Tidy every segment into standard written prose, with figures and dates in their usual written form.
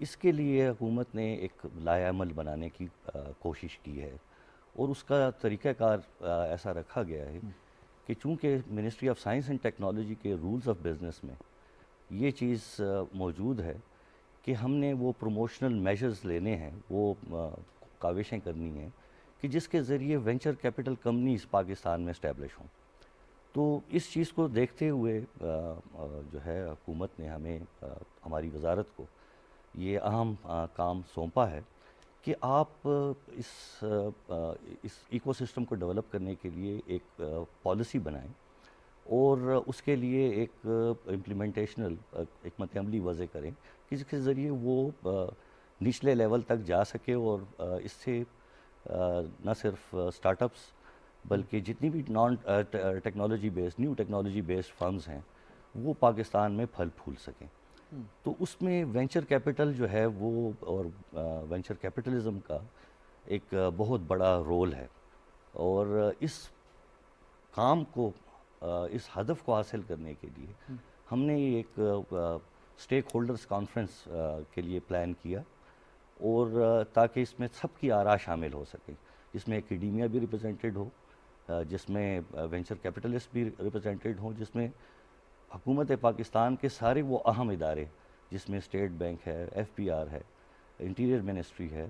اس کے لیے حکومت نے ایک لائحہ عمل بنانے کی کوشش کی ہے، اور اس کا طریقہ کار ایسا رکھا گیا ہے کہ چونکہ ministry of science and technology کے رولز آف بزنس میں یہ چیز موجود ہے کہ ہم نے وہ پروموشنل میجرز لینے ہیں، وہ کاوشیں کرنی ہیں کہ جس کے ذریعے وینچر کیپٹل کمپنیز پاکستان میں اسٹیبلش ہوں۔ تو اس چیز کو دیکھتے ہوئے جو ہے حکومت نے ہمیں ہماری وزارت کو یہ اہم کام سونپا ہے کہ آپ اس ایکو سسٹم کو ڈیولپ کرنے کے لیے ایک پالیسی بنائیں، اور اس کے لیے ایک امپلیمنٹیشنل حکمت عملی وضع کریں کہ جس کے ذریعے وہ نچلے لیول تک جا سکے، اور اس سے نہ صرف اسٹارٹ اپس بلکہ جتنی بھی non technology based new technology based firms ہیں وہ پاکستان میں پھل پھول سکیں۔ تو اس میں وینچر کیپٹل جو ہے وہ، اور وینچر کیپٹلزم کا ایک بہت بڑا رول ہے، اور اس کام کو، اس ہدف کو حاصل کرنے کے لیے ہم نے ایک اسٹیک ہولڈرز کانفرنس کے لیے پلان کیا، اور تاکہ اس میں سب کی آراء شامل ہو سکیں، جس میں ایکیڈیمیا بھی ریپرزینٹیڈ ہو، جس میں وینچر کیپٹلسٹ بھی ریپرزینٹیڈ ہوں، جس میں حکومت پاکستان کے سارے وہ اہم ادارے، جس میں اسٹیٹ بینک ہے، ایف پی آر ہے، انٹیریئر منسٹری ہے،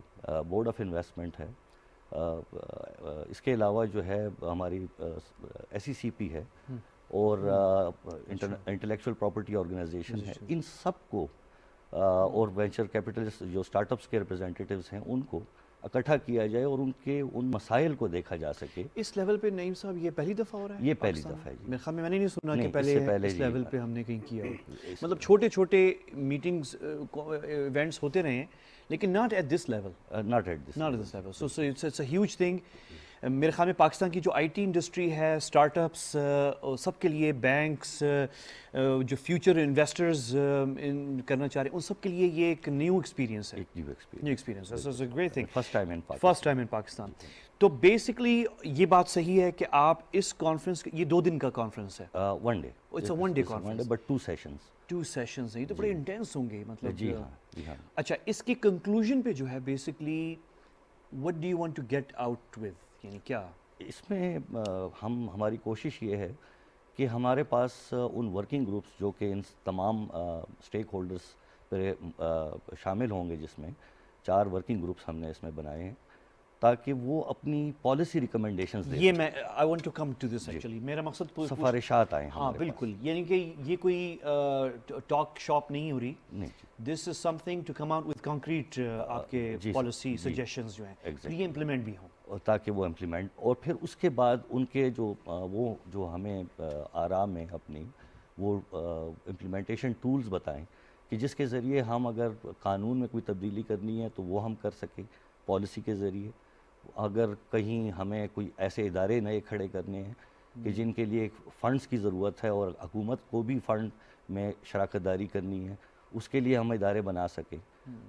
بورڈ آف انویسٹمنٹ ہے، اس کے علاوہ جو ہے ہماری ایس ای سی پی ہے، اور انٹلیکچوئل پراپرٹی آرگنائزیشن ہے، ان سب کو اور وینچر کیپٹلسٹ جو اسٹارٹ اپس کے ریپرزینٹیٹیوز ہیں ان کو اکٹھا کیا جائے، اور ان مسائل کو دیکھا جا سکے۔ اس لیول پہ نعیم صاحب یہ پہلی دفعہ ہو رہا ہے؟ یہ پہلی دفعہ ہے جی۔ میرے خیال میں نے نہیں سنا کہ نہیں، پہلے اس لیول پہ ہم نے کہیں کیا ہو۔ مطلب چھوٹے چھوٹے میٹنگز ایونٹس ہوتے رہے ہیں، لیکن not at this level, not at this level. So it's a huge thing. میرے خیال میں پاکستان کی جو آئی ٹی انڈسٹری ہے، اسٹارٹ اپس، سب کے لیے، بینکس، جو فیوچر انویسٹرز کرنا چاہ رہے ہیں، ان سب کے لیے یہ ایک نیو ایکسپیرینس ہے، new experience. It's a great thing, first time in Pakistan. تو بیسکلی یہ بات صحیح ہے کہ آپ اس کانفرنس، یہ 2 دن کا کانفرنس ہے؟ One day, it's a one day conference, but 2 sessions. 2 sessions ہیں، یہ تو بڑے انٹینس ہوں گے مطلب۔ جی ہاں، جی ہاں۔ اچھا، اس کی کنکلوژن پہ جو ہے basically what do you want to get out with, یعنی کیا اس میں ہماری کوشش یہ ہے کہ ہمارے پاس ان ورکنگ گروپس جو کہ ان تمام اسٹیک ہولڈرس پہ شامل ہوں گے، جس میں 4 ورکنگ گروپس ہم نے اس میں بنائے ہیں، تاکہ وہ اپنی پالیسی ریکمنڈیشنز دیں۔ یہ میں I want to come to this actually, میرا مقصد سفارشات آئیں۔ ہاں بالکل، یعنی کہ یہ کوئی ٹاک شاپ نہیں ہو رہی، this is something to come out with concrete آپ کے پالیسی سجیشنز جو ہیں، یہ امپلیمنٹ بھی ہوں، تاکہ وہ امپلیمنٹ، اور پھر اس کے بعد ان کے جو ہمیں آراء میں اپنی وہ امپلیمنٹیشن ٹولز بتائیں کہ جس کے ذریعے ہم اگر قانون میں کوئی تبدیلی کرنی ہے تو وہ ہم کر سکیں پالیسی کے ذریعے، اگر کہیں ہمیں کوئی ایسے ادارے نئے کھڑے کرنے ہیں کہ جن کے لیے فنڈز کی ضرورت ہے اور حکومت کو بھی فنڈ میں شراکت داری کرنی ہے، اس کے لیے ہم ادارے بنا سکیں،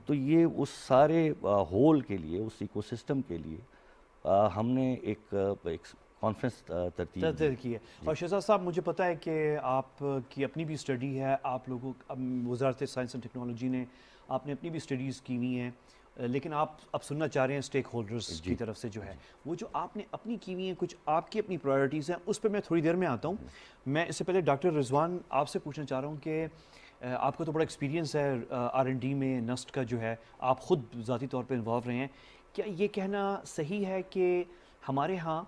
تو یہ اس سارے ہول کے لیے، اس ایکو سسٹم کے لیے ہم نے ایک کانفرنس ترتیب کی ہے۔ اور شہزاد صاحب، مجھے پتہ ہے کہ آپ کی اپنی بھی اسٹڈی ہے، آپ لوگوں وزارت سائنس اینڈ ٹیکنالوجی نے آپ نے اپنی بھی اسٹڈیز کی ہوئی ہیں، لیکن آپ اب سننا چاہ رہے ہیں اسٹیک ہولڈرز کی طرف سے جو ہے وہ جو آپ نے اپنی کی ہوئی ہیں، کچھ آپ کی اپنی پرائرٹیز ہیں، اس پہ میں تھوڑی دیر میں آتا ہوں۔ میں اس سے پہلے ڈاکٹر رضوان آپ سے پوچھنا چاہ رہا ہوں کہ آپ کا تو بڑا ایکسپیرینس ہے R&D میں، نسٹ کا جو ہے آپ خود ذاتی طور پہ انوالو رہے ہیں، کیا یہ کہنا صحیح ہے کہ ہمارے ہاں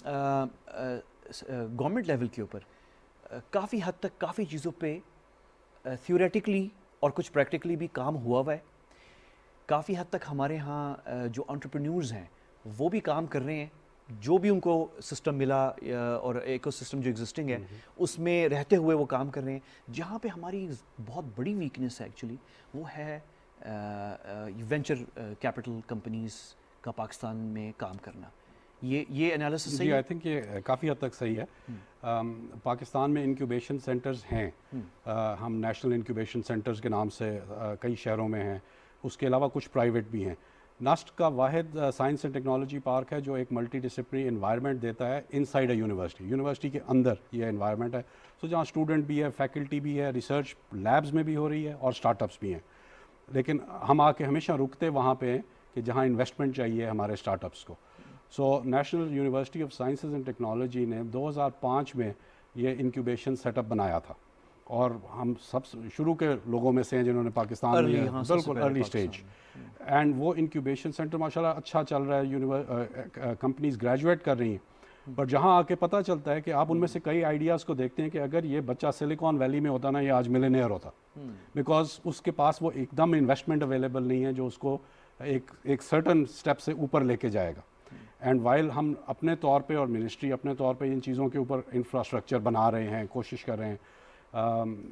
گورنمنٹ لیول کے اوپر کافی حد تک کافی چیزوں پہ تھیوریٹکلی اور کچھ پریکٹیکلی بھی کام ہوا ہے؟ کافی حد تک ہمارے ہاں جو انٹرپرینیورز ہیں وہ بھی کام کر رہے ہیں، جو بھی ان کو سسٹم ملا اور ایکو سسٹم جو ایگزسٹنگ ہے اس میں رہتے ہوئے وہ کام کر رہے ہیں۔ جہاں پہ ہماری بہت بڑی ویکنیس ہے ایکچولی وہ ہے وینچر کیپٹل کمپنیز کا پاکستان میں کام کرنا۔ یہ انالیسس صحیح ہے؟ جی، آئی تھنک یہ کافی حد تک صحیح ہے۔ پاکستان میں انکیوبیشن سینٹرز ہیں، ہم نیشنل انکیوبیشن سینٹرز کے نام سے کئی شہروں میں ہیں، اس کے علاوہ کچھ پرائیویٹ بھی ہیں۔ نسٹ کا واحد سائنس اینڈ ٹیکنالوجی پارک ہے جو ایک ملٹی ڈسپلنری انوائرمنٹ دیتا ہے انسائڈ اے یونیورسٹی کے اندر یہ انوائرمنٹ ہے، جہاں اسٹوڈنٹ بھی ہے، فیکلٹی بھی ہے، ریسرچ لیبز میں بھی ہو رہی ہے اور اسٹارٹ اپس بھی ہیں۔ لیکن ہم آ کے ہمیشہ رکتے وہاں پہ ہیں کہ جہاں انویسٹمنٹ چاہیے ہمارے اسٹارٹ اپس کو. So National University of Sciences and Technology نے 2005 میں یہ انکیوبیشن سیٹ اپ بنایا تھا, اور ہم سب شروع کے لوگوں میں سے ہیں جنہوں نے پاکستان میں بالکل ارلی اسٹیج, اینڈ وہ انکیوبیشن سینٹر ماشاءاللہ اچھا چل رہا ہے, کمپنیز گریجویٹ کر رہی ہیں. پر جہاں آ کے پتہ چلتا ہے کہ آپ ان میں سے کئی آئیڈیاز کو دیکھتے ہیں کہ اگر یہ بچہ سلیکان ویلی میں ہوتا نا, یہ آج ملینئر ہوتا, بیکاز اس کے پاس وہ ایک دم انویسٹمنٹ اویلیبل نہیں ہے جو اس کو ایک سرٹن اسٹیپ سے اوپر لے کے جائے گا. اینڈ وائل ہم اپنے طور پہ اور منسٹری اپنے طور پہ ان چیزوں کے اوپر انفراسٹرکچر بنا رہے ہیں, کوشش کر رہے ہیں.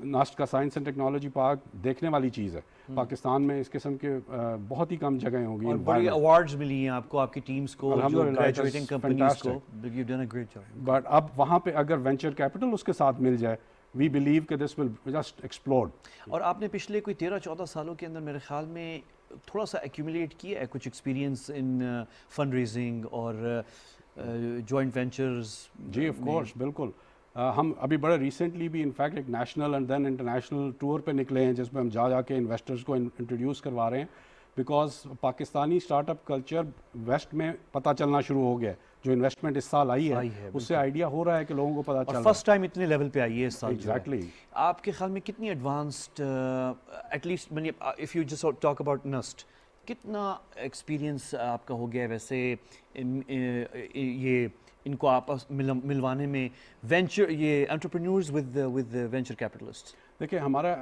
ناسٹ کا سائنس اینڈ ٹیکنالوجی پارک دیکھنے والی چیز ہے. پاکستان میں اس قسم کے بہت ہی کم جگہیں ہوں گی, اور بڑی ایوارڈز ملی ہیں آپ کو, آپ کی ٹیمز کو, جو گریجویٹنگ کمپنیز کو. You done a great job. But اب وہاں پہ اگر وینچر کیپٹل اس کے ساتھ مل جائے, وی بلیو کہ دس ول جسٹ ایکسپلوڈ. اور آپ نے پچھلے کوئی 13-14 سالوں کے اندر میرے خیال میں تھوڑا سا ایکیومولیٹ کیا ہے کچھ ایکسپیرینس ان فنڈ ریزنگ اور جوائنٹ وینچرز. جی آف کورس, بالکل. ہم ابھی بڑے ریسنٹلی بھی انفیکٹ ایک national and then international tour پہ نکلے ہیں جس میں ہم جا کے انویسٹرز کو انٹروڈیوس کروا رہے ہیں, because Pakistani start up culture west میں پتہ چلنا شروع ہو گیا ہے. جو انویسٹمنٹ اس سال آئی ہے اس سے آئیڈیا ہو رہا ہے کہ لوگوں کو پتہ چل رہا ہے. فرسٹ ٹائم اتنے لیول پہ آئی ہے اس سال. ایگزیکٹلی. آپ کے خیال میں کتنی advanced, at least if you just talk about NUST, کتنا ایکسپیرینس آپ کا ہو گیا ہے ویسے یہ ان کو آپس ملوانے میں, وینچر یہ انٹرپرینیورز ود وینچر کیپٹلسٹ؟ دیکھیں ہمارا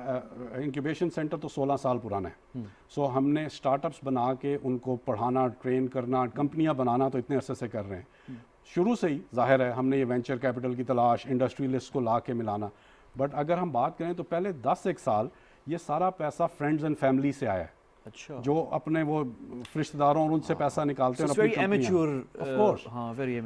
انکیوبیشن سینٹر تو 16 سال پرانا ہے. سو ہم نے اسٹارٹ اپس بنا کے ان کو پڑھانا, ٹرین کرنا, کمپنیاں بنانا تو اتنے عرصے سے کر رہے ہیں. شروع سے ہی ظاہر ہے ہم نے یہ وینچر کیپٹل کی تلاش, انڈسٹریلسٹ کو لا کے ملانا. بٹ اگر ہم بات کریں تو پہلے 10 سال یہ سارا پیسہ فرینڈز اینڈ فیملی سے آیا ہے. اچھا. جو اپنے وہ رشتہ داروں اور ان سے پیسہ نکالتے ہیں.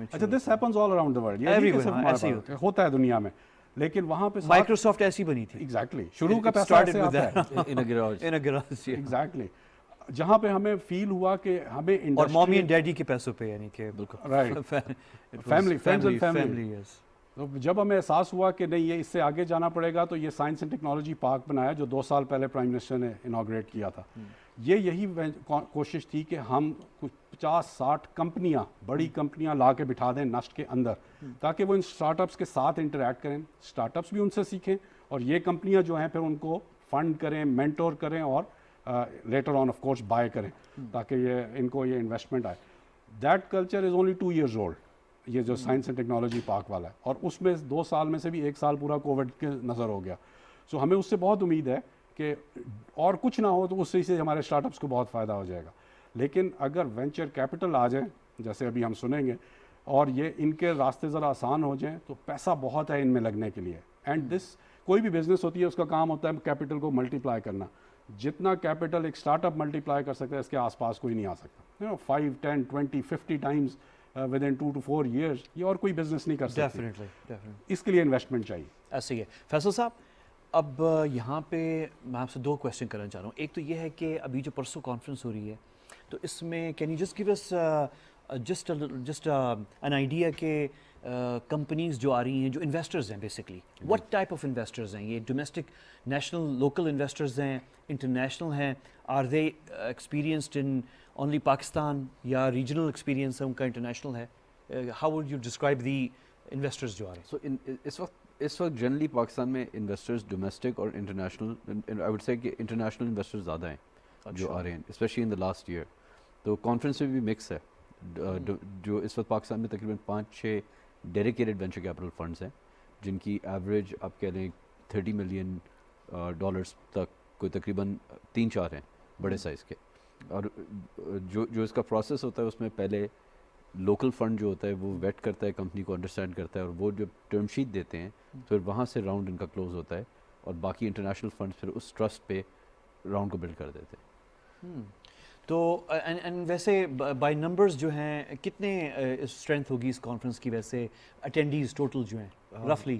اچھا, دس happens all around the world, ہوتا ہے دنیا میں. لیکن وہاں پہ مائیکروسافٹ ایسی بنی تھی. ایگزیکٹلی, شروع کا پیسہ ایسے آتا ہے. ایگزیکٹلی. جہاں پہ ہمیں فیل ہوا کہ ہمیں اور مامی اینڈ ڈیڈی کے پیسوں پہ, یعنی کہ بالکل right, family, friends and family. تو جب ہمیں احساس ہوا کہ نہیں یہ اس سے آگے جانا پڑے گا, تو یہ سائنس اینڈ ٹیکنالوجی پارک بنایا جو 2 سال پہلے پرائم منسٹر نے انوگریٹ کیا تھا. یہی کوشش تھی کہ ہم کچھ 50-60 کمپنیاں, بڑی کمپنیاں لا کے بٹھا دیں نسٹ کے اندر, تاکہ وہ ان اسٹارٹ اپس کے ساتھ انٹریکٹ کریں, اسٹارٹ اپس بھی ان سے سیکھیں, اور یہ کمپنیاں جو ہیں پھر ان کو فنڈ کریں, مینٹور کریں, اور later on of course by کریں, تاکہ یہ ان کو یہ انویسٹمنٹ آئے. That culture is only 2 years old, یہ جو سائنس اینڈ ٹیکنالوجی پارک والا ہے, اور اس میں 2 سال میں سے بھی 1 سال پورا کووڈ کے نظر ہو گیا. سو ہمیں اس سے بہت امید ہے کہ اور کچھ نہ ہو تو اس سے ہمارے اسٹارٹ اپس کو بہت فائدہ ہو جائے گا. لیکن اگر وینچر کیپٹل آ جائیں, جیسے ابھی ہم سنیں گے, اور یہ ان کے راستے ذرا آسان ہو جائیں, تو پیسہ بہت ہے ان میں لگنے کے لیے. اینڈ دس کوئی بھی بزنس ہوتی ہے اس کا کام ہوتا ہے کیپٹل کو ملٹی پلائی کرنا. جتنا کیپٹل ایک اسٹارٹ اپ ملٹی پلائی کر سکتا ہے اس کے آس پاس کوئی نہیں آ سکتا. 5, 10, 20, 50 ٹائمز ودن 2 to 4 years یہ اور کوئی بزنس نہیں کر سکتا. اس کے لیے انویسٹمنٹ چاہیے. ایسے ہی ہے. فیصل صاحب, اب یہاں پہ میں آپ سے 2 کویشچن کرنا چاہ رہا ہوں. ایک تو یہ ہے کہ ابھی جو پرسوں کانفرنس ہو رہی ہے, تو اس میں can you just give us just an idea کہ کمپنیز جو آ رہی ہیں, جو انویسٹرز ہیں basically, what type of investors ہیں یہ؟ ڈومیسٹک, نیشنل, لوکل انویسٹرز ہیں, انٹرنیشنل ہیں؟ Are they experienced in only Pakistan, یا ریجنل ایکسپیرینس ہے ان کا, انٹرنیشنل ہے؟ How would you describe the investors جو آ رہے ہیں؟ سو اس وقت جنرلی پاکستان میں انویسٹرز ڈومیسٹک اور انٹرنیشنل, آئی وڈ سے کہ انٹرنیشنل انویسٹرز زیادہ ہیں جو آ رہے ہیں, specially in the last year. تو کانفرنس میں بھی مکس ہے. جو اس وقت پاکستان میں تقریباً 5-6 ڈیڈیکیٹڈ وینچر کیپٹل فنڈز ہیں, جن کی ایوریج آپ کہہ لیں $30 million تک, کوئی تقریباً 3-4 ہیں بڑے سائز کے. اور جو اس کا پروسیس ہوتا ہے اس میں پہلے لوکل فنڈ جو ہوتا ہے وہ ویٹ کرتا ہے, کمپنی کو انڈرسٹینڈ کرتا ہے, اور وہ جو ٹرم شیٹ دیتے ہیں پھر وہاں سے راؤنڈ ان کا کلوز ہوتا ہے, اور باقی انٹرنیشنل فنڈز پھر اس ٹرسٹ پہ راؤنڈ کو بلڈ کر دیتے ہیں. تو ویسے بائی نمبرز جو ہیں کتنے اسٹرینتھ ہوگی اس کانفرنس کی ویسے اٹینڈیز ٹوٹل جو ہیں رفلی؟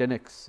10x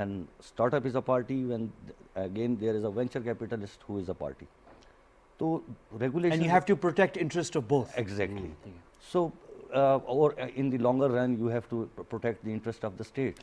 and startup is a party, when again there is a venture capitalist who is a party. So regulation, and you have to protect interest of both. Exactly. So or in the longer run you have to protect the interest of the state.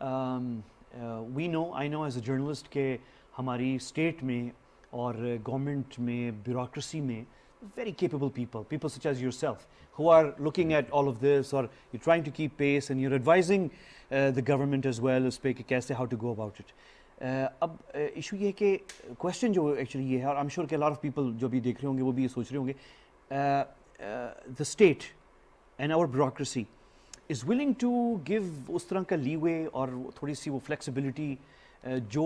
we know, I know as a journalist کہ ہماری state میں اور government میں bureaucracy میں very capable people such as yourself who are looking at all of this, or you're trying to keep pace and you're advising the government as well اس پہ کہ کیسے how to go about it. اب issue یہ ہے کہ question جو actually یہ ہے, اور I'm sure کہ a lot of people جو بھی دیکھ رہے ہوں گے وہ بھی یہ سوچ رہے ہوں گے, the state and our bureaucracy is willing to give اس طرح کا leeway اور تھوڑی سی وہ flexibility جو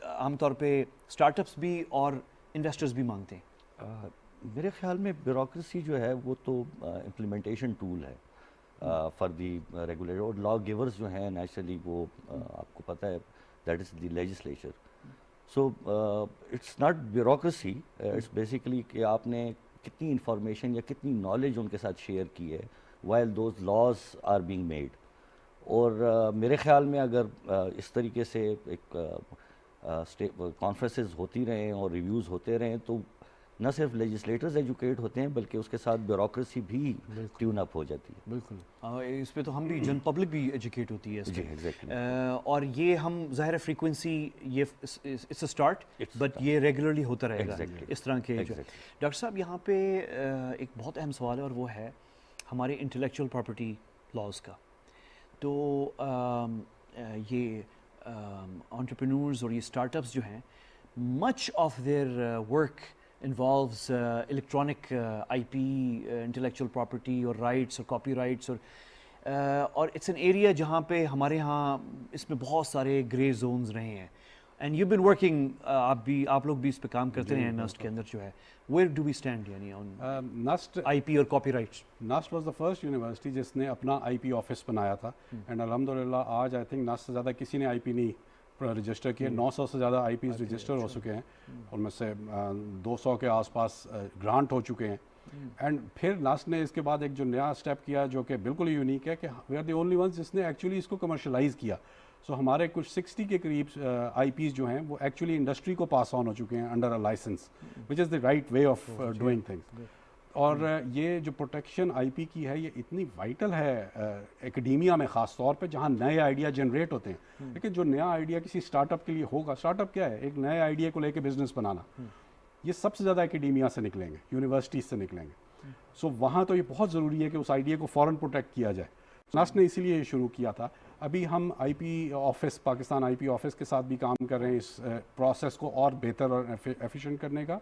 عام طور پہ اسٹارٹ اپس بھی اور انویسٹرز بھی مانگتے ہیں. میرے خیال میں بیوروکریسی جو ہے وہ تو امپلیمنٹیشن ٹول ہے فار دی ریگولیٹر, اور لا گیورز جو ہیں نیچرلی وہ آپ کو پتہ ہے that is the legislature. So it's not bureaucracy, it's basically کہ آپ نے کتنی انفارمیشن یا کتنی نالج ان کے ساتھ شیئر کی ہے while those laws are being made. اور میرے خیال میں اگر اس طریقے سے ایک کانفرنسز ہوتی رہیں اور ریویوز ہوتے رہیں تو نہ صرف لیجسلیٹرز ایجوکیٹ ہوتے ہیں بلکہ اس کے ساتھ بیوروکریسی بھی ٹیون اپ ہو جاتی ہے. بالکل, اس پہ تو ہم بھی جن پبلک بھی ایجوکیٹ ہوتی ہے جی ایگزیکٹلی. اور یہ ہم ظاہر فریکوینسی یہ اٹس اے اسٹارٹ, بٹ یہ ریگولرلی ہوتا رہے گا اس طرح کے. ڈاکٹر صاحب یہاں پہ ایک بہت اہم سوال ہے اور وہ ہے ہمارے انٹلیکچوئل پراپرٹی لاز کا. تو یہ انٹرپرینورز اور یہ اسٹارٹ اپس جو ہیں, much of their work involves electronic I P, intellectual property اور رائٹس اور کاپی رائٹس, اور اٹس این ایریا جہاں پہ ہمارے ہاں اس میں بہت سارے گرے زونز رہے ہیں. اینڈ یو بین ورکنگ, آپ لوگ بھی اس پہ کام کرتے ہیں نسٹ کے اندر جو ہے. ویئر ڈو وی اسٹینڈ یعنی آن نسٹ آئی پی اور copyrights? NUST was the first university جس نے اپنا آئی پی آفس بنایا تھا, اینڈ الحمدللہ آج آئی تھنک نسٹ سے زیادہ کسی نے آئی پی نہیں رجسٹر کیے. 900 سے زیادہ آئی پیز رجسٹر ہو چکے ہیں, ان میں سے 200 کے آس پاس گرانٹ ہو چکے ہیں. اینڈ پھر نسٹ نے اس کے بعد ایک جو نیا اسٹیپ کیا جو کہ بالکل یونیک ہے کہ we are the only ones جس نے ایکچولی اس کو کمرشلائز کیا. سو ہمارے کچھ 60 کے قریب آئی پیز جو ہیں وہ ایکچولی انڈسٹری کو پاس آن ہو چکے ہیں under a licence, which is the right way of doing things. اور یہ جو پروٹیکشن آئی پی کی ہے یہ اتنی وائٹل ہے ایکڈیمیا میں خاص طور پہ جہاں نئے آئیڈیا جنریٹ ہوتے ہیں. لیکن جو نیا آئیڈیا کسی اسٹارٹ اپ کے لیے ہوگا, اسٹارٹ اپ کیا ہے, ایک نئے آئیڈیا کو لے کے بزنس بنانا, یہ سب سے زیادہ ایکڈیمیا سے نکلیں گے, یونیورسٹیز سے نکلیں گے. سو وہاں تو یہ بہت ضروری ہے کہ اس آئیڈیا کو فوراً پروٹیکٹ کیا جائے. نسٹ نے اسی لیے یہ شروع کیا تھا. ابھی ہم آئی پی آفس, پاکستان آئی پی آفس کے ساتھ بھی کام کر رہے ہیں اس پروسیس کو اور بہتر اور ایفیشینٹ کرنے کا,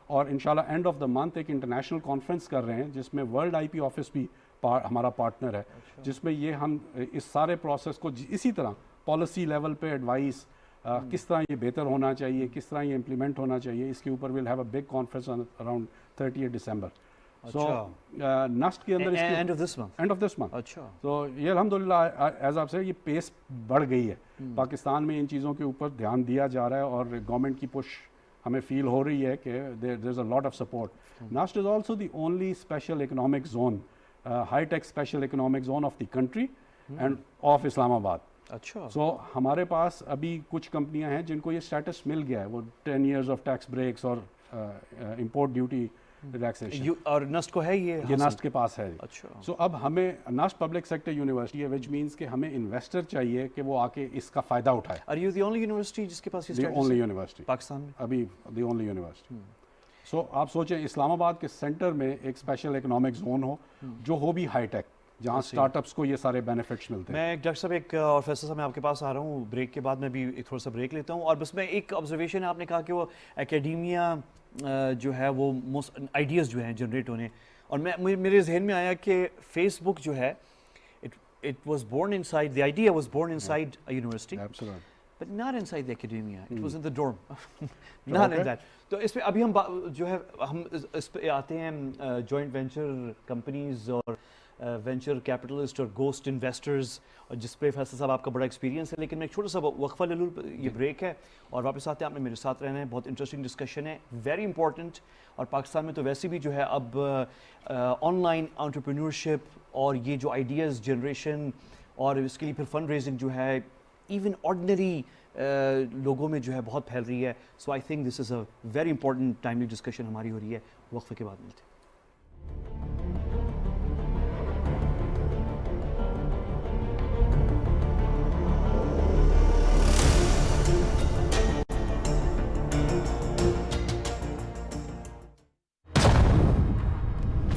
اور انشاءاللہ اینڈ آف دا منتھ ایک انٹرنیشنل کانفرنس کر رہے ہیں جس میں ورلڈ آئی پی آفس بھی ہمارا پارٹنر ہے, جس میں یہ ہم اس سارے پروسیس کو اسی طرح پالیسی لیول پہ ایڈوائس کس طرح یہ بہتر ہونا چاہیے, کس طرح یہ امپلیمنٹ ہونا چاہیے, اس کے اوپر we'll have a big conference around 30 December. So NUST کے اندر اینڈ آف دس منتھ. اچھا, تو یہ الحمدللہ ایز آپ سے یہ پیس بڑھ گئی ہے. پاکستان میں ان چیزوں کے اوپر دھیان دیا جا رہا ہے اور گورنمنٹ کی پش ہمیں فیل ہو رہی ہے کہ there is a lot of support. NUST is also the only special economic zone, high tech special economic zone of the country and of Islamabad. اچھا, سو ہمارے پاس ابھی کچھ کمپنیاں ہیں جن کو یہ اسٹیٹس مل گیا ہے, وہ 10 years آف ٹیکس بریکس اور امپورٹ ڈیوٹی ریلیکسیشن, اور نسٹ کو ہے یہ نسٹ کے پاس ہے. اچھا, سو اب ہمیں نسٹ پبلک سیکٹر یونیورسٹی ہے, وچ مینس کہ ہمیں انویسٹر چاہیے کہ وہ آ کے اس کا فائدہ اٹھائے. Are you the only university جس کے پاس یہ دی اونلی یونیورسٹی پاکستان میں ابھی, دی اونلی یونیورسٹی. سو آپ سوچیں اسلام آباد کے سینٹر میں ایک اسپیشل اکنامک زون ہو جو ہو بھی ہائی ٹیک, جہاں اسٹارٹ اپس کو یہ سارے بینیفٹس ملتے ہیں. میں ڈاکٹر صاحب ایک اور فیصل صاحب میں آپ کے پاس آ رہا ہوں, بریک کے بعد میں بھی ایک تھوڑا سا بریک لیتا ہوں. اور بس میں ایک آبزرویشن, آپ نے کہا کہ وہ اکیڈیمیا جو ہے وہ آئیڈیاز جو ہیں جنریٹ ہونے, اور میرے ذہن میں آیا کہ فیس بک جو ہے it was born inside, the idea was born inside a university, but not inside the academia. It was in the dorm. Not in that. تو اس پہ ابھی ہم جو ہے ہم اس پہ آتے ہیں جوائنٹ وینچر کمپنیز اور وینچر کیپٹلسٹ اور گوسٹ انویسٹرز, اور جس پہ فیصل صاحب آپ کا بڑا ایکسپیرینس ہے. لیکن میں ایک چھوٹا سا وقفہ لے لوں, یہ بریک ہے اور واپس آتے ہیں. آپ نے میرے ساتھ رہنا ہے, بہت انٹرسٹنگ ڈسکشن ہے, ویری امپورٹنٹ. اور پاکستان میں تو ویسے بھی جو ہے اب آن لائن انٹرپرینورشپ اور یہ جو آئیڈیاز جنریشن اور اس کے لیے پھر فنڈ ریزنگ جو ہے ایون آرڈنری لوگوں میں جو ہے بہت پھیل رہی ہے. So I think this is a very important timely discussion ہماری ہو رہی ہے. وقفے کے بعد ملتے ہیں.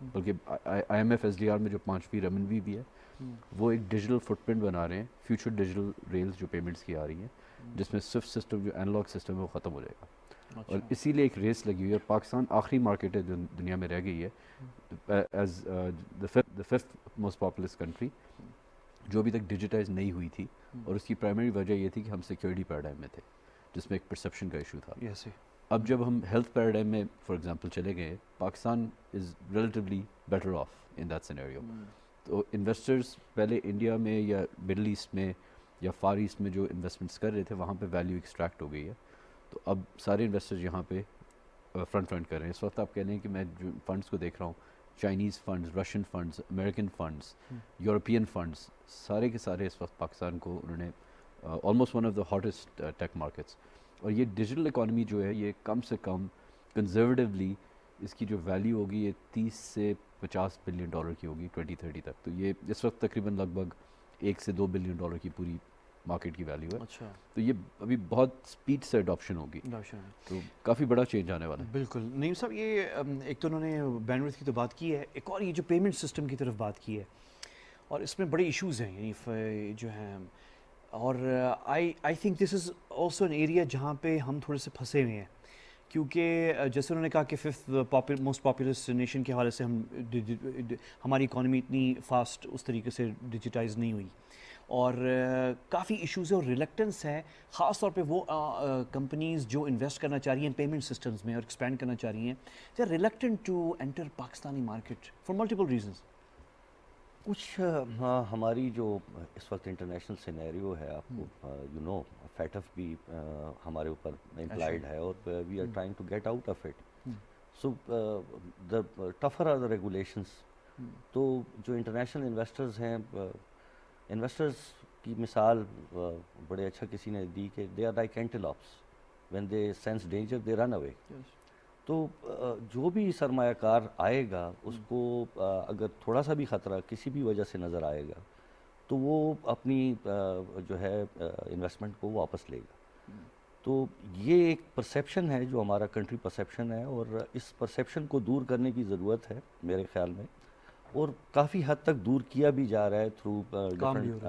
بلکہ IMF SDR میں جو 5ویں رمنوی بھی ہے وہ ایک ڈیجیٹل فٹ پرنٹ بنا رہے ہیں فیوچر ڈیجیٹل ریلز جو پیمنٹس کی آ رہی ہیں, جس میں سوئفٹ سسٹم جو اینالاگ سسٹم ہے وہ ختم ہو جائے گا. اور اسی لیے ایک ریس لگی ہوئی ہے. پاکستان آخری مارکیٹ ہے جو دنیا میں رہ گئی ہے as the fifth most populous country جو ابھی تک ڈیجیٹائز نہیں ہوئی تھی, اور اس کی پرائمری وجہ یہ تھی کہ ہم سیکیورٹی پیراڈائم میں تھے جس میں ایک پرسیپشن کا ایشو تھا. اب جب ہم ہیلتھ پیراڈائم میں فار ایگزامپل چلے گئے, Pakistan is relatively better of in that scenario. تو انویسٹرز پہلے انڈیا میں یا مڈل ایسٹ میں یا فار ایسٹ میں جو انویسٹمنٹس کر رہے تھے وہاں پہ ویلیو ایکسٹریکٹ ہو گئی ہے. تو اب سارے انویسٹرز یہاں پہ فرنٹ کر رہے ہیں. اس وقت آپ کہہ رہے ہیں کہ میں جو فنڈس کو دیکھ رہا ہوں, Chinese funds, Russian funds, American funds, European funds, سارے کے سارے اس وقت پاکستان کو انہوں نے almost one of the hottest take markets. اور یہ ڈیجیٹل اکانومی جو ہے یہ کم سے کم کنزرویٹیولی اس کی جو ویلیو ہوگی یہ 30 سے 50 بلین ڈالر کی ہوگی 2030 تک. تو یہ اس وقت تقریباً لگ بھگ 1 سے 2 بلین ڈالر کی پوری مارکیٹ کی ویلیو ہے. اچھا, تو یہ ابھی بہت سپیڈ سے اڈاپشن ہوگی, تو کافی بڑا چینج آنے والا ہے. بالکل. نعیم صاحب, یہ ایک تو انہوں نے بینڈویڈتھ کی تو بات کی ہے, ایک اور یہ جو پیمنٹ سسٹم کی طرف بات کی ہے, اور اس میں بڑے ایشوز ہیں یعنی جو ہیں, اور آئی think this is also an area جہاں پہ ہم تھوڑے سے پھنسے ہوئے ہیں, کیونکہ جیسے انہوں نے کہا کہ ففتھ موسٹ پاپولس نیشن کے حوالے سے ہماری اکانومی اتنی فاسٹ اس طریقے سے ڈیجیٹائز نہیں ہوئی, اور کافی ایشوز ہے اور ریلیکٹنس ہے, خاص طور پہ وہ کمپنیز جو انویسٹ کرنا چاہ رہی ہیں پیمنٹ سسٹمز میں اور ایکسپینڈ کرنا چاہ رہی ہیں, they are reluctant to enter Pakistani market for multiple reasons. کچھ ہماری جو اس وقت انٹرنیشنل سینیریو ہے, آپ کو یو نو فیٹف بھی ہمارے اوپر امپلائڈ ہے, اور we are trying to get out of it. So the tougher are the regulations. تو جو انٹرنیشنل انویسٹرز ہیں, انویسٹرز کی مثال بڑے اچھا کسی نے دی کہ they are like antelopes, when they sense danger they run away. تو جو بھی سرمایہ کار آئے گا اس کو اگر تھوڑا سا بھی خطرہ کسی بھی وجہ سے نظر آئے گا تو وہ اپنی جو ہے انویسٹمنٹ کو واپس لے گا. تو یہ ایک پرسیپشن ہے جو ہمارا کنٹری پرسیپشن ہے, اور اس پرسیپشن کو دور کرنے کی ضرورت ہے میرے خیال میں, اور کافی حد تک دور کیا بھی جا رہا ہے تھرو ڈفرینٹ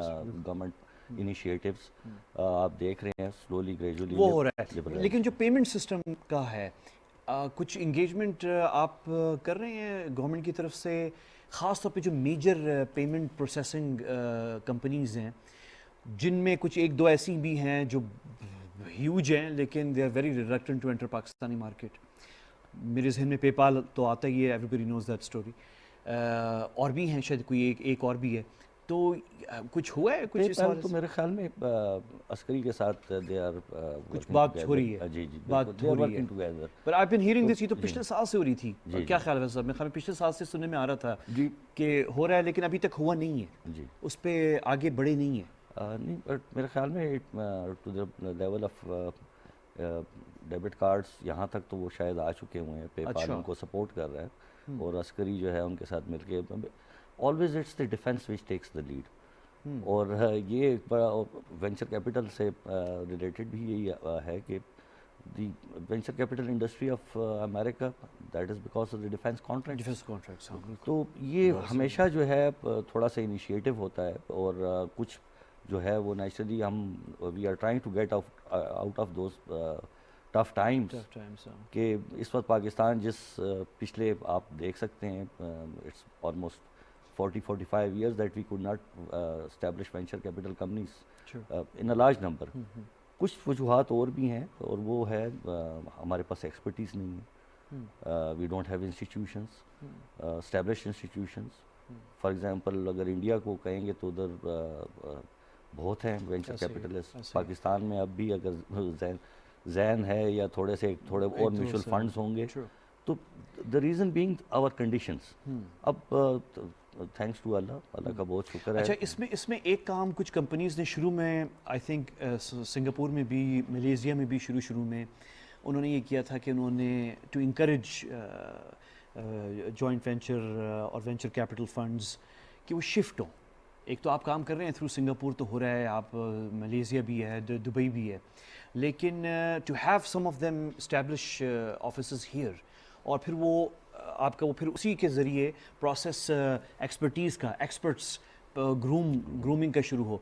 گورنمنٹ انیشیٹیوز. آپ دیکھ رہے ہیں سلولی گریجولی وہ ہو رہا ہے. لیکن جو پیمنٹ سسٹم کا ہے, کچھ انگیجمنٹ آپ کر رہے ہیں گورنمنٹ کی طرف سے, خاص طور پہ جو میجر پیمنٹ پروسیسنگ کمپنیز ہیں, جن میں کچھ ایک دو ایسی بھی ہیں جو ہیوج ہیں لیکن they are very reluctant to enter Pakistani market. میرے ذہن میں پے پال تو آتا ہی ہے, everybody knows that story, اور بھی ہیں شاید کوئی ایک اور بھی ہے. تو کچھ ہوا ہے کچھ اس تو میرے خیال میں عسکری کے ساتھ دے آر کچھ بات ہو رہی ہے, جی جی بات ہو رہی ہے. پر آئی بین ہیئرنگ دس, یہ تو پچھلے سال سے ہو رہی تھی. کیا خیال ہے صاحب؟ میں خیال پچھلے سال سے سننے میں آ رہا تھا کہ ہو رہا ہے, لیکن ابھی تک ہوا نہیں ہے, جی اس پہ آگے بڑھے نہیں ہیں. نہیں, بٹ میرے خیال میں to the level of debit cards یہاں تک تو وہ شاید آ چکے ہوئے ہیں. پے پال ان کو سپورٹ کر رہا ہے, اور عسکری جو ہے ان کے ساتھ مل کے always it's the defence which takes the lead. اور یہ ایک بڑا وینچر کیپٹل سے ریلیٹڈ بھی یہی ہے کہ the venture capital industry of America that is because of the defence contracts. تو یہ ہمیشہ جو ہے تھوڑا سا انیشیٹو ہوتا ہے, اور کچھ جو ہے وہ نیچرلی ہم we are trying to get out of those tough times. کہ اس وقت پاکستان جس پچھلے آپ دیکھ سکتے ہیں it's almost 40-45 years that we could not establish venture capital companies in a large number. کچھ وجوہات اور بھی ہیں, اور وہ ہے ہمارے پاس ایکسپرٹیز نہیں ہے. We don't have institutions, established institutions. For example, اگر انڈیا کو کہیں گے تو ادھر بہت ہیں وینچر کیپٹلسٹ. پاکستان میں اب بھی اگر زین ہے یا تھوڑے اور میوچل فنڈز ہوں گے, تو the reason being our conditions. اب تھینکس ٹو اللہ کا بہت شکر ہے. اچھا, اس میں ایک کام کچھ کمپنیز نے شروع میں, آئی تھنک سنگاپور میں بھی, ملیزیا میں بھی شروع میں انہوں نے یہ کیا تھا کہ انہوں نے ٹو انکریج جوائنٹ وینچر اور وینچر کیپٹل فنڈز کہ وہ شفٹ ہوں. ایک تو آپ کام کر رہے ہیں تھرو سنگاپور تو ہو رہا ہے, آپ ملیزیا بھی ہے, دبئی بھی ہے, لیکن to have some of them establish offices here, اور پھر وہ آپ کا وہ پھر اسی کے ذریعے پروسیس ایکسپرٹیز کا ایکسپرٹس گرومنگ کا شروع ہو,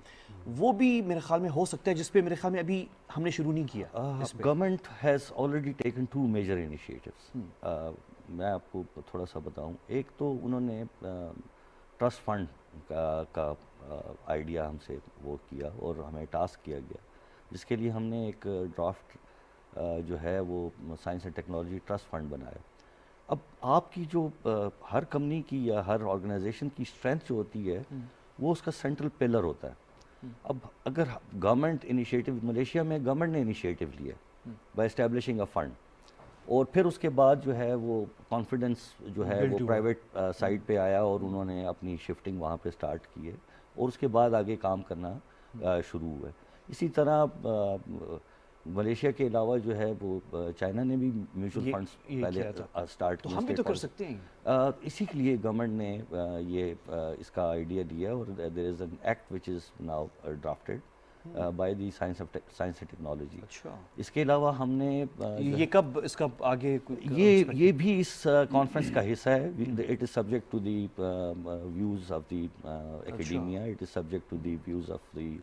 وہ بھی میرے خیال میں ہو سکتا ہے, جس پہ میرے خیال میں ابھی ہم نے شروع نہیں کیا. Government has already taken 2 major initiatives. میں آپ کو تھوڑا سا بتاؤں. ایک تو انہوں نے ٹرسٹ فنڈ کا آئیڈیا ہم سے وہ کیا اور ہمیں ٹاسک کیا گیا, جس کے لیے ہم نے ایک ڈرافٹ جو ہے وہ science and technology trust fund بنایا. اب آپ کی جو ہر کمپنی کی یا ہر آرگنائزیشن کی اسٹرینتھ جو ہوتی ہے وہ اس کا سینٹرل پلر ہوتا ہے. اب اگر گورنمنٹ انیشیٹو, ملیشیا میں گورنمنٹ نے انیشیٹو لیا بائی اسٹیبلشنگ اے فنڈ, اور پھر اس کے بعد جو ہے وہ کانفیڈنس جو ہے وہ پرائیویٹ سائڈ پہ آیا اور انہوں نے اپنی شفٹنگ وہاں پہ سٹارٹ کی ہے, اور اس کے بعد آگے کام کرنا شروع ہوا ہے. اسی طرح ملیشیا کے علاوہ جو ہے وہ چائنا نے بھی میوچل فنڈس پہلے سٹارٹ کیے. تو ہم بھی تو کر سکتے ہیں. اسی کے لیے گورنمنٹ نے یہ اس کا آئیڈیا دیا, اور there is an act which is now drafted by the science and technology. اس کے علاوہ ہم نے یہ کب اس کا آگے یہ بھی اس کانفرنس کا حصہ ہے. It is subject to the views of the academia, it is subject to the views of the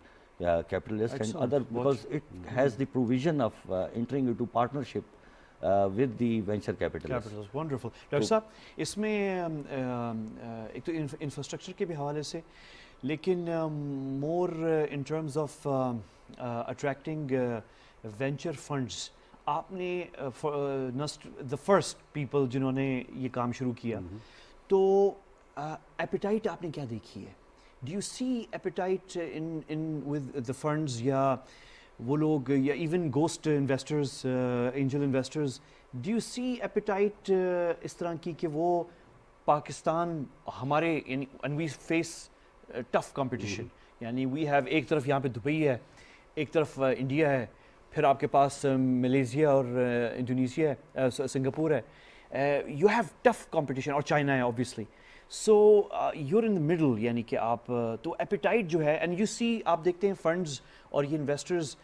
capitalists and other, because it has the provision of entering into partnership with the venture capitalists. Wonderful. Doctor صاحب, اس میں ایک تو infrastructure کے بھی حوالے سے, لیکن more in terms of attracting venture funds, آپ نے دا فرسٹ پیپل جنہوں نے یہ کام شروع کیا, تو ایپیٹائٹ آپ نے کیا دیکھی ہے؟ Do you see appetite in with the funds, یا وہ لوگ, یا even ghost investors, angel investors, do you see appetite اس طرح کی کہ وہ پاکستان ہمارے, and we face tough competition, یعنی we have ایک طرف یہاں پہ دبئی ہے, ایک طرف انڈیا ہے, پھر آپ کے پاس ملیشیا اور انڈونیشیا ہے, سنگاپور ہے, you have tough competition, اور چائنا ہے obviously. So your in the middle, یعنی کہ آپ تو ایپیٹائٹ جو ہے, اینڈ یو سی, آپ دیکھتے ہیں فنڈز اور یہ انویسٹرز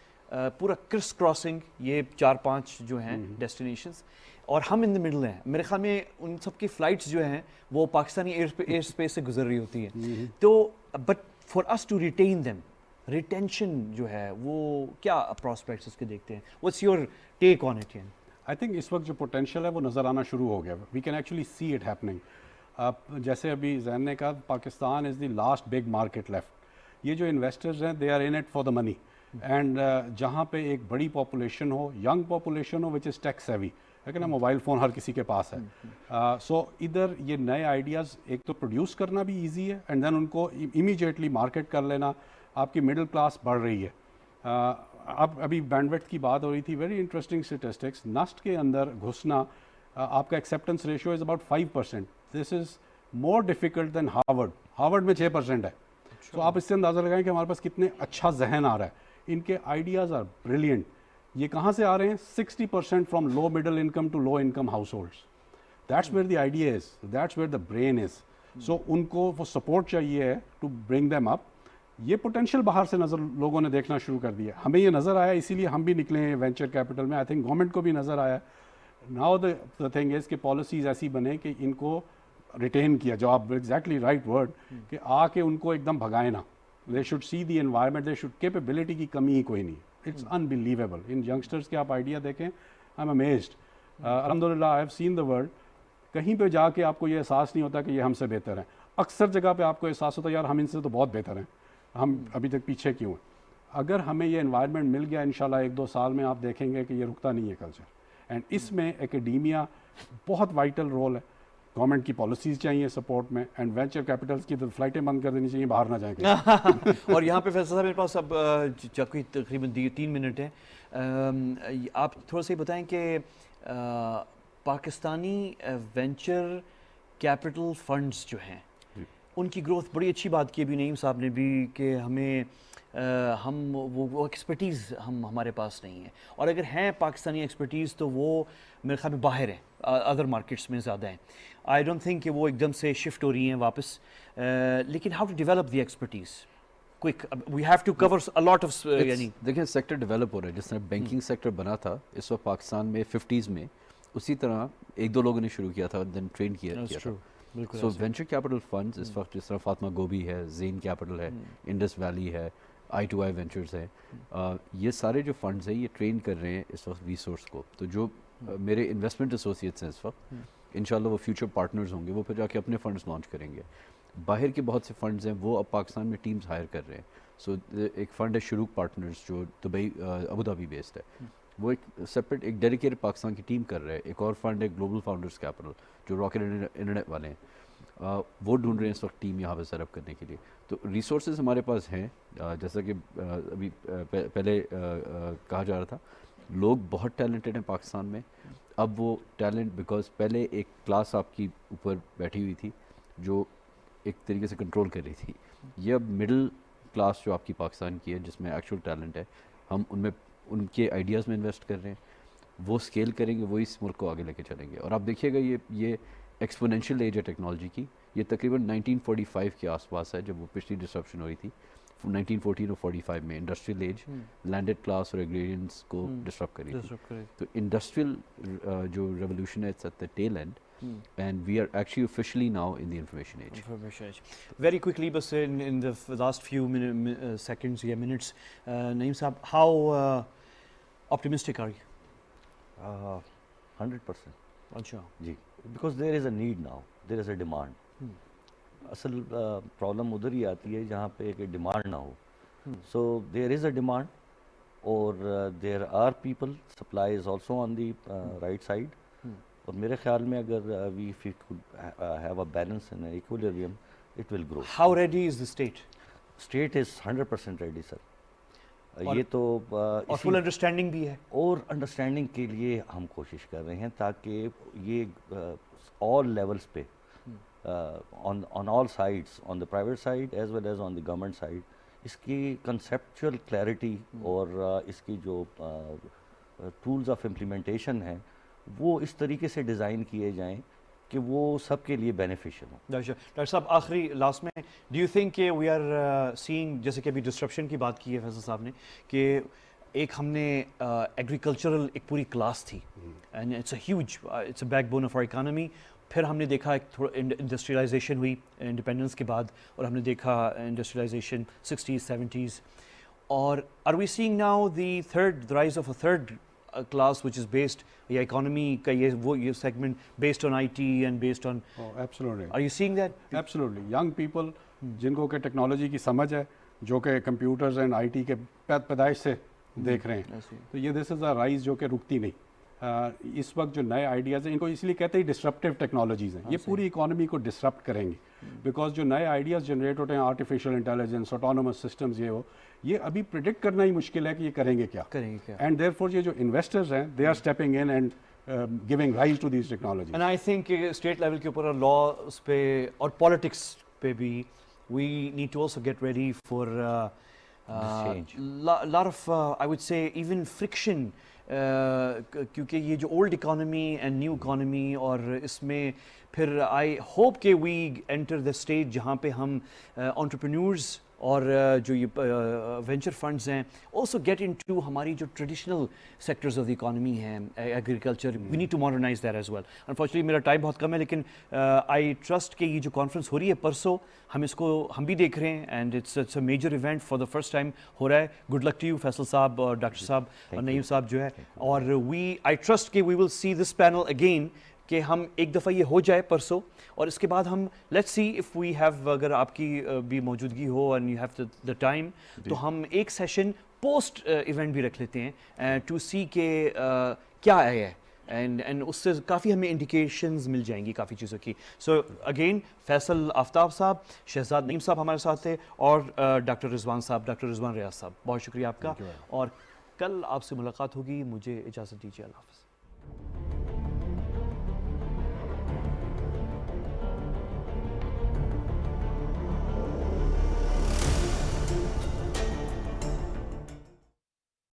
پورا کرس کراسنگ, یہ 4-5 جو ہیں ڈیسٹینیشنز, اور ہم ان دا مڈل ہیں. میرے خیال میں ان سب کی فلائٹس جو ہیں وہ پاکستانی ایئر اسپیس سے گزر رہی ہوتی ہیں. تو but for us to retain them, retention جو ہے وہ کیا پراسپیکٹس اس کے دیکھتے ہیں؟ What's your take on it? I think اس وقت جو پوٹینشیل ہے وہ نظر آنا شروع ہو گیا. We can actually see it happening. جیسے ابھی زین نے کہا, Pakistan is the last big market left. یہ جو انویسٹرز ہیں they are in it for the money, and جہاں پہ ایک بڑی پاپولیشن ہو, ینگ پاپولیشن ہو, وچ از ٹیک سیوی, لیکن موبائل فون ہر کسی کے پاس ہے. سو ادھر یہ نئے آئیڈیاز ایک تو پروڈیوس کرنا بھی ایزی ہے, اینڈ دین ان کو امیجیٹلی مارکیٹ کر لینا. آپ کی مڈل کلاس بڑھ رہی ہے. اب ابھی بینڈویڈتھ کی بات ہو رہی تھی, ویری انٹرسٹنگ اسٹیٹسٹکس. نسٹ کے اندر گھسنا, آپ کا acceptance ratio is about 5%. This is more difficult than Harvard. Harvard میں 6% ہے. تو آپ اس سے اندازہ لگائیں کہ ہمارے پاس کتنے اچھا ذہن آ رہا ہے. ان کے آئیڈیاز آر بریلینٹ. یہ کہاں سے آ رہے ہیں؟ 60% from low middle income to low income households. That's where the idea is, that's where the brain is. So ان کو وہ سپورٹ چاہیے ہے ٹو برنگ دیم اپ. یہ پوٹینشیل باہر سے نظر لوگوں نے دیکھنا شروع کر دیا. ہمیں یہ نظر آیا, اسی لیے ہم بھی نکلے ہیں وینچر کیپٹل میں. آئی تھنک گورنمنٹ کو بھی نظر آیا. ناؤ دا تھنگ از کہ پالیسیز ایسی بنے کہ ان کو ریٹین کیا, جو آپ ایگزیکٹلی رائٹ ورڈ, کہ آ کے ان کو ایک دم بھگائے نا. They should see the environment, they should, capability کی کمی ہی کوئی نہیں. It's unbelievable. ان ینگسٹرس کے آپ آئیڈیا دیکھیں, آئی ایم امیزڈ. الحمد للہ I have seen the world. کہیں پہ جا کے آپ کو یہ احساس نہیں ہوتا کہ یہ ہم سے بہتر ہیں. اکثر جگہ پہ آپ کو احساس ہوتا ہے یار ہم ان سے تو بہت بہتر ہیں, ہم ابھی تک پیچھے کیوں ہیں. اگر ہمیں یہ انوائرمنٹ مل گیا, انشاءاللہ 1-2 سال میں آپ دیکھیں گے کہ یہ رکتا نہیں ہے کلچر. اینڈ اس میں ایکیڈیمیا بہت وائٹل رول ہے. گورنمنٹ کی پالیسیز چاہیے سپورٹ میں, اینڈ وینچر کیپٹلس کی تو فلائٹیں بند کر دینی چاہیے, باہر نہ جائیں گے. اور یہاں پہ فیصل صاحب میرے پاس اب کوئی تقریباً 3 منٹ ہیں. آپ تھوڑا سا بتائیں کہ پاکستانی وینچر کیپٹل فنڈز جو ہیں ان کی گروتھ, بڑی اچھی بات کی ابھی نعیم صاحب نے بھی کہ ہمیں ہم وہ ایکسپرٹیز ہمارے پاس نہیں ہے, اور اگر ہیں پاکستانی ایکسپرٹیز تو وہ میرے خیال میں باہر ہیں, ادر مارکیٹس میں زیادہ ہیں. آئی ڈونٹ تھنک کہ وہ ایک دم سے شفٹ ہو رہی ہیں واپس. لیکن how to develop the expertise quick, we have to cover a lot of. یعنی دیکھیں سیکٹر ڈیولپ ہو رہا ہے. جس طرح بینکنگ سیکٹر بنا تھا اس وقت پاکستان میں 50s میں, اسی طرح ایک دو لوگوں نے شروع کیا تھا دین ٹرین کیا تھا. سو وینچر کیپٹل فنڈز اس وقت جس طرح فاطمہ گوبھی ہے, زین کیپٹل ہے, انڈس ویلی ہے, I2I وینچرز ہے, یہ سارے جو فنڈز ہیں یہ ٹرین کر رہے ہیں اس وقت ریسورس کو. تو جو میرے انویسٹمنٹ ایسوسیٹس ہیں اس وقت, انشاءاللہ وہ فیوچر پارٹنرز ہوں گے, وہ پھر جا کے اپنے فنڈز لانچ کریں گے. باہر کے بہت سے فنڈز ہیں وہ اب پاکستان میں ٹیمز ہائر کر رہے ہیں. سو ایک فنڈ ہے شروق پارٹنرز جو دبئی ابوظہبی بیسڈ ہے, وہ ایک سپریٹ ایک ڈیڈیکیٹڈ پاکستان کی ٹیم کر رہے ہیں. ایک اور فنڈ ہے گلوبل فاؤنڈرز کیپٹل جو راکٹ انٹرنیٹ والے ہیں, وہ ڈھونڈ رہے ہیں اس وقت ٹیم یہاں پہ سیٹ اپ کرنے کے لیے. تو ریسورسز ہمارے پاس ہیں, جیسا کہ ابھی پہلے کہا جا رہا تھا, لوگ بہت ٹیلنٹڈ ہیں پاکستان میں. اب وہ ٹیلنٹ بیکاز پہلے ایک کلاس آپ کی اوپر بیٹھی ہوئی تھی جو ایک طریقے سے کنٹرول کر رہی تھی, یہ اب مڈل کلاس جو آپ کی پاکستان کی ہے جس میں ایکچوئل ٹیلنٹ ہے, ہم ان میں ان کے آئیڈیاز میں انویسٹ کر رہے ہیں, وہ اسکیل کریں گے, وہ اس ملک کو آگے لے کے چلیں گے. اور آپ دیکھیے گا یہ ایکسپونینشیل ایج ہے ٹیکنالوجی کی. یہ تقریباً 1945 کے آس پاس ہے جب وہ پچھلی ڈسرپشن ہوئی تھی 1914 اور 45 میں. انڈسٹریل ایج لینڈڈ کلاس اور ایگریرینس کو ڈسٹرب کری تھی. تو انڈسٹریل جو ریولیوشن ہے it's at the tail end, and we are actually officially now in the information age. Very quickly, but in the last few seconds, minutes, Naeem Saab, how optimistic are you? 100%. Acha. جی, because there is a need now, there is a demand. اصل problem ادھر ہی آتی ہے جہاں پہ کہ demand نہ ہو. سو دیر is a demand اور there are people, supply is also on the right side. اور میرے خیال میں اگر we have a balance and equilibrium it will grow. How ready is the state? State is 100% ready sir. یہ تو اور فل understanding بھی ہے, اور انڈرسٹینڈنگ کے لیے ہم کوشش کر رہے ہیں تاکہ یہ آل لیولس پہ on all sides, on the private side as well as on the government side, اس کی conceptual clarity اور اس کی جو tools of implementation ہیں وہ اس طریقے سے ڈیزائن کیے جائیں کہ وہ سب کے لیے بینیفیشل ہوں. ڈاکٹر صاحب آخری لاسٹ میں, ڈو یو تھنک کہ وی آر سینگ, جیسے کہ ابھی ڈسٹرپشن کی بات کی ہے فیصل صاحب نے, کہ ایک ہم نے ایگریکلچرل ایک پوری کلاس تھی and it's a huge, it's a backbone of our economy. پھر ہم نے دیکھا ایک تھوڑا انڈسٹریلائزیشن ہوئی انڈیپینڈنس کے بعد, اور ہم نے دیکھا انڈسٹریلائزیشن 60s 70s, اور are we seeing now the rise of a third class which is based, یا economy کا یہ segment based on IT and based on, absolutely, are you seeing that? Absolutely. young people جن کو کہ technology کی سمجھ ہے, جو کہ کمپیوٹرز اینڈ IT کے پیدائش سے دیکھ رہے ہیں, تو یہ دس از اے رائز جو کہ رکتی نہیں. اس وقت جو نئے آئیڈیاز ہیں ان کو اس لیے کہتے ہیں ڈسرپٹیو ٹیکنالوجیز ہیں, یہ پوری اکانومی کو ڈسرپٹ کریں گے, بیکاز جو نئے آئیڈیاز جنریٹ ہوتے ہیں آرٹیفیشیل انٹیلیجنس, آٹونومس سسٹمز, یہ ابھی پریڈکٹ کرنا ہی مشکل ہے کہ یہ کریں گے کیا. اینڈ دیئر فور یہ جو انویسٹرز ہیں they are stepping in and giving rise to these technologies. And I think state level کے اوپر لاس پہ اور پالیٹکس پہ بھی we need to also get ready for lot of I would say even friction, کیونکہ یہ جو old economy and new economy, اور اس میں پھر آئی ہوپ کہ وی انٹر دا اسٹیج جہاں پہ ہم انٹرپرینورز اور جو یہ وینچر فنڈز ہیں آلسو گیٹ ان ٹو ہماری جو traditional sectors of the economy ہیں, agriculture, we need to modernise that as well. Unfortunately میرا ٹائم بہت کم ہے, لیکن آئی ٹرسٹ کہ یہ جو کانفرنس ہو رہی ہے پرسوں, ہم اس کو ہم بھی دیکھ رہے ہیں and it's a major event for the first time ہو رہا ہے. Good luck to you Faisal sahab اور ڈاکٹر صاحب اور نعیم صاحب جو ہے, اور آئی ٹرسٹ کہ وی ول سی دس پینل اگین, کہ ہم ایک دفعہ یہ ہو جائے پرسوں, اور اس کے بعد ہم let's see if we have, اگر آپ کی بھی موجودگی ہو and you have the time, تو ہم ایک سیشن پوسٹ ایونٹ بھی رکھ لیتے ہیں ٹو سی کہ کیا ہے, اینڈ اس سے کافی ہمیں انڈیکیشنز مل جائیں گی کافی چیزوں کی. سو اگین فیصل آفتاب صاحب, شہزاد نعیم صاحب ہمارے ساتھ تھے, اور ڈاکٹر رضوان صاحب, ڈاکٹر رضوان ریاض صاحب, بہت شکریہ آپ کا, اور کل آپ سے ملاقات ہوگی. مجھے اجازت دیجیے, اللہ حافظ.